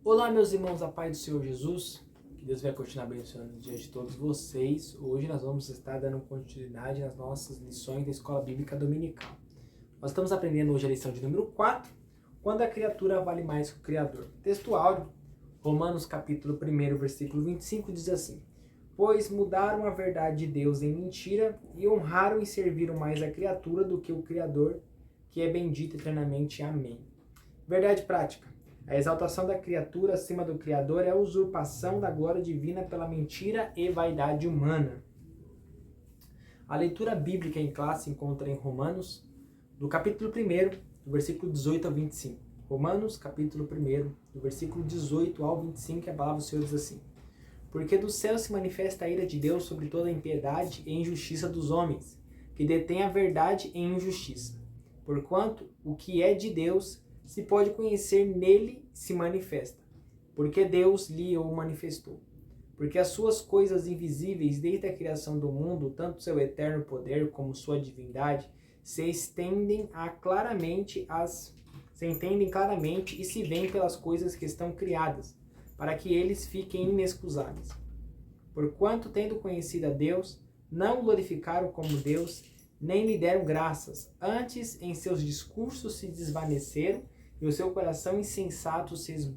Olá, meus irmãos, a paz do Senhor Jesus, que Deus vai continuar abençoando o dia de todos vocês. Hoje nós vamos estar dando continuidade nas nossas lições da Escola Bíblica Dominical. Nós estamos aprendendo hoje a lição de número 4, quando a criatura vale mais que o Criador. Texto áureo, Romanos capítulo 1, versículo 25, diz assim: Pois mudaram a verdade de Deus em mentira e honraram e serviram mais a criatura do que o Criador, que é bendito eternamente. Amém. Verdade prática. A exaltação da criatura acima do Criador é a usurpação da glória divina pela mentira e vaidade humana. A leitura bíblica em classe se encontra em Romanos, do capítulo 1, do versículo 18 ao 25. Romanos, capítulo 1, do versículo 18 ao 25, a palavra do Senhor diz assim: Porque do céu se manifesta a ira de Deus sobre toda a impiedade e injustiça dos homens, que detêm a verdade em injustiça. Porquanto o que é de Deus se pode conhecer nele se manifesta, porque Deus lhe o manifestou. Porque as suas coisas invisíveis desde a criação do mundo, tanto seu eterno poder como sua divindade, se entendem claramente e se veem pelas coisas que estão criadas, para que eles fiquem inexcusáveis. Porquanto, tendo conhecido a Deus, não o glorificaram como Deus, nem lhe deram graças, antes em seus discursos se desvaneceram, e o seu coração insensato se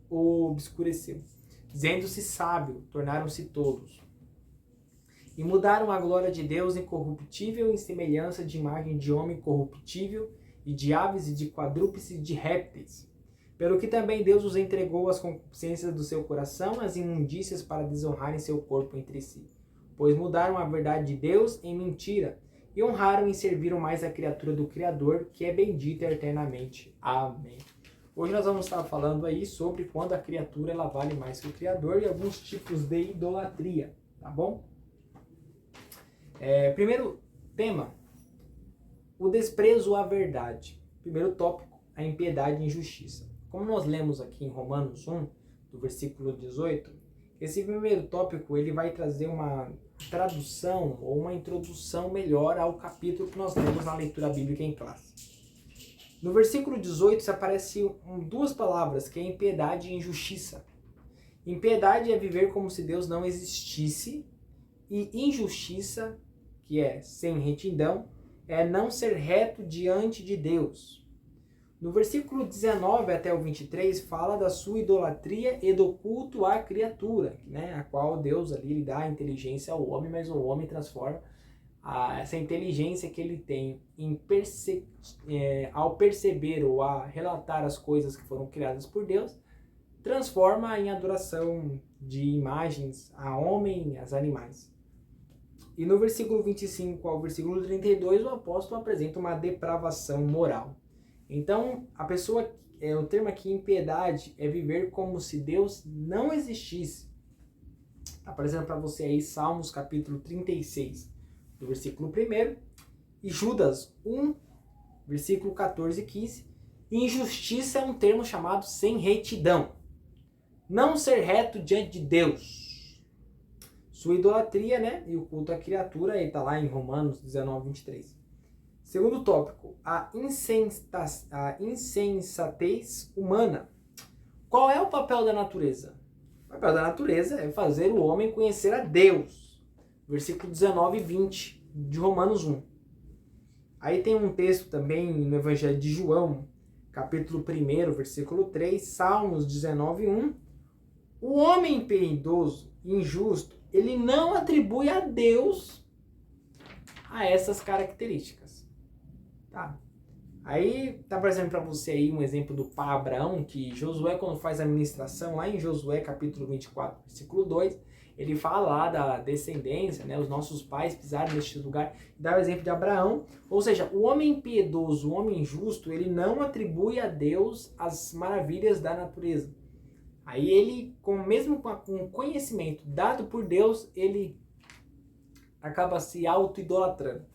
obscureceu. Dizendo-se sábio, tornaram-se tolos. E mudaram a glória de Deus incorruptível em semelhança de imagem de homem corruptível, e de aves, e de quadrúpedes, e de répteis. Pelo que também Deus os entregou às concupiscências do seu coração, às imundícias, para desonrarem seu corpo entre si. Pois mudaram a verdade de Deus em mentira, e honraram e serviram mais a criatura do Criador, que é bendita eternamente. Amém. Hoje nós vamos estar falando aí sobre quando a criatura ela vale mais que o Criador e alguns tipos de idolatria, tá bom? Primeiro tema, o desprezo à verdade. Primeiro tópico, a impiedade e injustiça. Como nós lemos aqui em Romanos 1, do versículo 18, esse primeiro tópico ele vai trazer uma tradução ou uma introdução melhor ao capítulo que nós lemos na leitura bíblica em classe. No versículo 18 se aparecem duas palavras, que é impiedade e injustiça. Impiedade é viver como se Deus não existisse, e injustiça, que é sem retidão, é não ser reto diante de Deus. No versículo 19 até o 23 fala da sua idolatria e do culto à criatura, né, a qual Deus ali lhe dá a inteligência ao homem, mas o homem transforma essa inteligência que ele tem ao perceber ou a relatar as coisas que foram criadas por Deus, transforma em adoração de imagens a homem e aos animais. E no versículo 25 ao versículo 32 o apóstolo apresenta uma depravação moral. Então, o termo aqui, impiedade, é viver como se Deus não existisse. Está aparecendo para você aí Salmos capítulo 36, do versículo 1, e Judas 1, versículo 14 e 15. Injustiça é um termo chamado sem retidão. Não ser reto diante de Deus. Sua idolatria, né? E o culto à criatura, ele está lá em Romanos 19, 23. Segundo tópico, a insensatez humana. Qual é o papel da natureza? O papel da natureza é fazer o homem conhecer a Deus. Versículo 19 e 20 de Romanos 1. Aí tem um texto também no Evangelho de João, capítulo 1, versículo 3, Salmos 19, 1. O homem impiedoso e injusto, ele não atribui a Deus a essas características. Tá. Aí tá aparecendo para você aí um exemplo do pai Abraão, que Josué, quando faz a ministração, lá em Josué capítulo 24, versículo 2, ele fala lá da descendência, né? Os nossos pais pisaram neste lugar, e dá o exemplo de Abraão. Ou seja, o homem impiedoso, o homem injusto, ele não atribui a Deus as maravilhas da natureza. Aí ele, mesmo com o conhecimento dado por Deus, ele acaba se auto-idolatrando.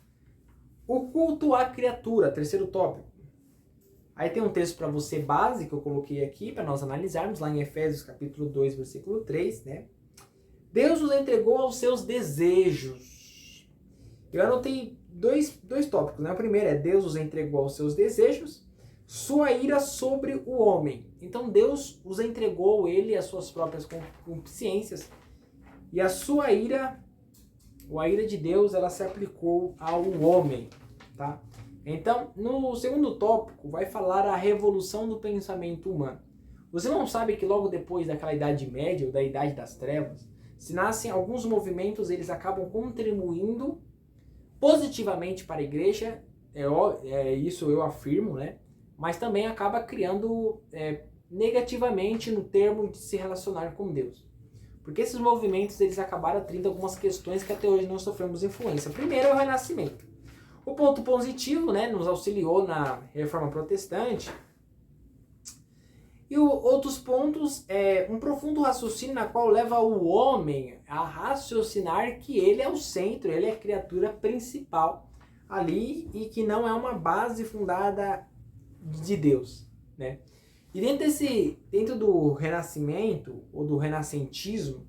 O culto à criatura, terceiro tópico. Aí tem um texto para você base que eu coloquei aqui para nós analisarmos, lá em Efésios capítulo 2, versículo 3, né? Deus os entregou aos seus desejos. Eu anotei dois tópicos, né? O primeiro é Deus os entregou aos seus desejos. sua ira sobre o homem. Então Deus os entregou ele às suas próprias concupiscências, e a sua ira, ou a ira de Deus, ela se aplicou ao homem, tá? Então, no segundo tópico, vai falar a revolução do pensamento humano. Você não sabe que logo depois daquela Idade Média, ou da Idade das Trevas, se nascem alguns movimentos, eles acabam contribuindo positivamente para a igreja, isso eu afirmo, né? Mas também acaba criando negativamente no termo de se relacionar com Deus. Porque esses movimentos, eles acabaram atraindo algumas questões que até hoje nós sofremos influência. Primeiro é o Renascimento. O ponto positivo, né, nos auxiliou na Reforma Protestante. E outros pontos é um profundo raciocínio na qual leva o homem a raciocinar que ele é o centro, ele é a criatura principal ali e que não é uma base fundada de Deus, né? E dentro do Renascimento, ou do Renascentismo,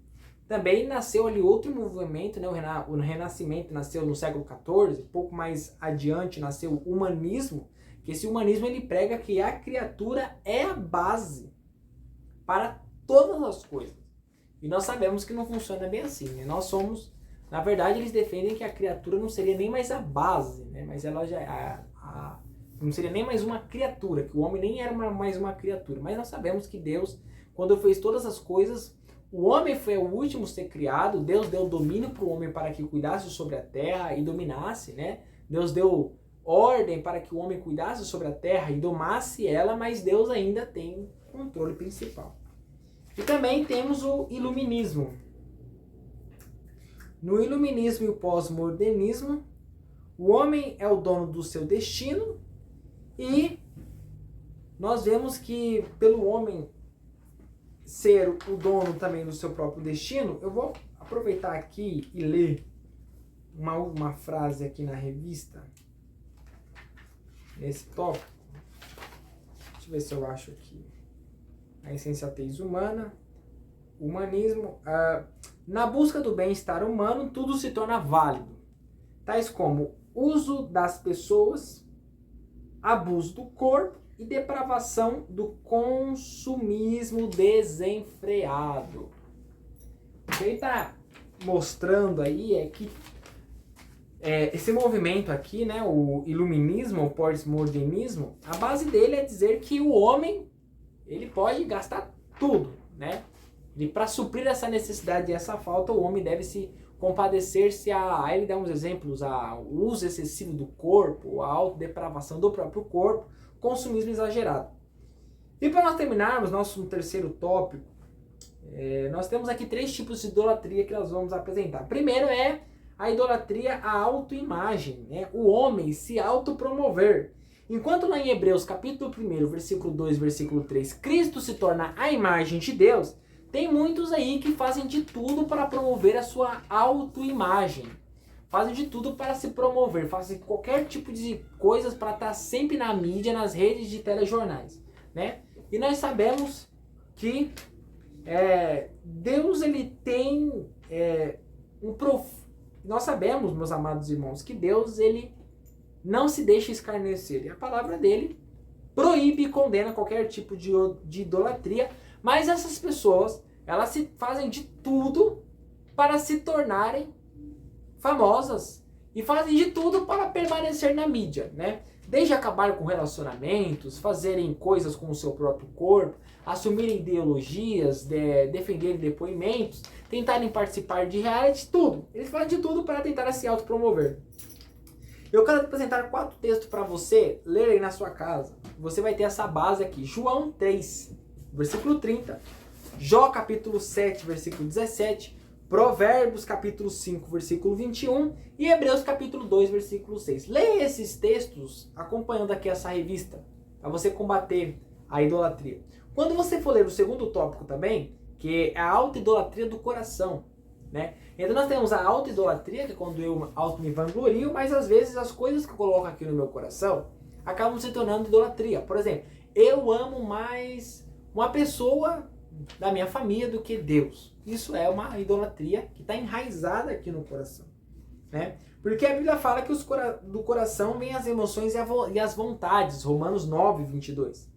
também nasceu ali outro movimento, né? O Renascimento nasceu no século XIV, pouco mais adiante nasceu o Humanismo, que esse humanismo ele prega que a criatura é a base para todas as coisas. E nós sabemos que não funciona bem assim, né? Nós somos, na verdade, eles defendem que a criatura não seria nem mais a base, né? Mas ela já não seria nem mais uma criatura, que o homem nem era mais uma criatura. Mas nós sabemos que Deus, quando fez todas as coisas, o homem foi o último a ser criado, Deus deu domínio para o homem para que cuidasse sobre a terra e dominasse, né? Deus deu ordem para que o homem cuidasse sobre a terra e domasse ela, mas Deus ainda tem o controle principal. E também temos o Iluminismo. No Iluminismo e o pós-modernismo, o homem é o dono do seu destino e nós vemos que pelo homem ser o dono também do seu próprio destino, eu vou aproveitar aqui e ler uma frase aqui na revista, nesse tópico. Deixa eu ver se eu acho aqui. A insensatez humana, humanismo. Na busca do bem-estar humano, tudo se torna válido, tais como uso das pessoas, abuso do corpo e depravação do consumismo desenfreado. O que ele está mostrando aí é que esse movimento aqui, né, o iluminismo, o pós-modernismo, a base dele é dizer que o homem ele pode gastar tudo, né? E para suprir essa necessidade e essa falta, o homem deve se compadecer-se aí ele dá uns exemplos, o uso excessivo do corpo, a autodepravação do próprio corpo, consumismo exagerado. E para nós terminarmos nosso terceiro tópico, nós temos aqui 3 tipos de idolatria que nós vamos apresentar. Primeiro é a idolatria à autoimagem, né? O homem se autopromover. Enquanto lá em Hebreus capítulo 1, versículo 2, versículo 3, Cristo se torna a imagem de Deus, tem muitos aí que fazem de tudo para promover a sua autoimagem. Fazem de tudo para se promover, fazem qualquer tipo de coisas para estar sempre na mídia, nas redes de telejornais, né? E nós sabemos que Deus ele tem nós sabemos, meus amados irmãos, que Deus ele não se deixa escarnecer. E a palavra dele proíbe e condena qualquer tipo de idolatria, mas essas pessoas, elas se fazem de tudo para se tornarem famosas e fazem de tudo para permanecer na mídia, né? Desde acabar com relacionamentos, fazerem coisas com o seu próprio corpo, assumirem ideologias, defenderem depoimentos, tentarem participar de reality, tudo. Eles fazem de tudo para tentar se autopromover. Eu quero apresentar 4 textos para você ler aí na sua casa. Você vai ter essa base aqui. João 3, versículo 30. Jó capítulo 7, versículo 17. Provérbios capítulo 5, versículo 21. E Hebreus capítulo 2, versículo 6. Leia esses textos acompanhando aqui essa revista, para você combater a idolatria. Quando você for ler o segundo tópico também, que é a auto-idolatria do coração, né? Então nós temos a auto-idolatria, que é quando eu auto me vanglorio, mas às vezes as coisas que eu coloco aqui no meu coração acabam se tornando idolatria. Por exemplo, eu amo mais uma pessoa da minha família do que Deus. Isso é uma idolatria que está enraizada aqui no coração, né? Porque a Bíblia fala que do coração vêm as emoções e as vontades, Romanos 9, 22.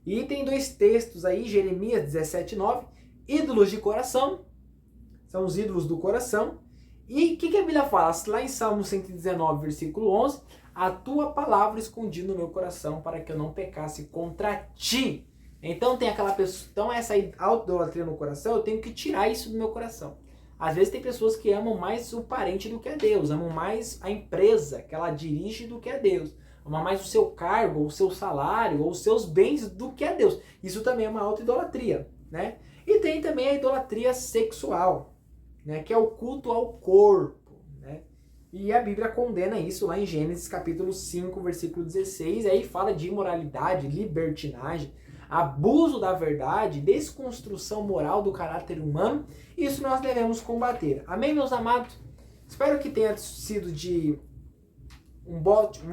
E tem 2 textos aí, Jeremias 17, 9, ídolos de coração, são os ídolos do coração. E o que a Bíblia fala? Lá em Salmo 119, versículo 11, a tua palavra escondi no meu coração para que eu não pecasse contra ti. Então tem aquela pessoa, então essa idolatria no coração, eu tenho que tirar isso do meu coração. Às vezes tem pessoas que amam mais o parente do que a Deus, amam mais a empresa que ela dirige do que a Deus, amam mais o seu cargo, ou o seu salário, ou os seus bens do que a Deus. Isso também é uma auto-idolatria, né? E tem também a idolatria sexual, né? Que é o culto ao corpo, né? E a Bíblia condena isso lá em Gênesis capítulo 5, versículo 16, aí fala de imoralidade, libertinagem, abuso da verdade, desconstrução moral do caráter humano. Isso nós devemos combater. Amém, meus amados? Espero que tenha sido de um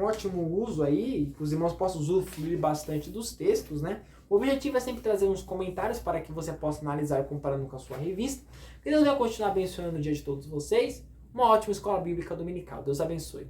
ótimo uso aí, que os irmãos possam usufruir bastante dos textos, né? O objetivo é sempre trazer uns comentários para que você possa analisar comparando com a sua revista. Que Deus vai continuar abençoando o dia de todos vocês. Uma ótima escola bíblica dominical. Deus abençoe.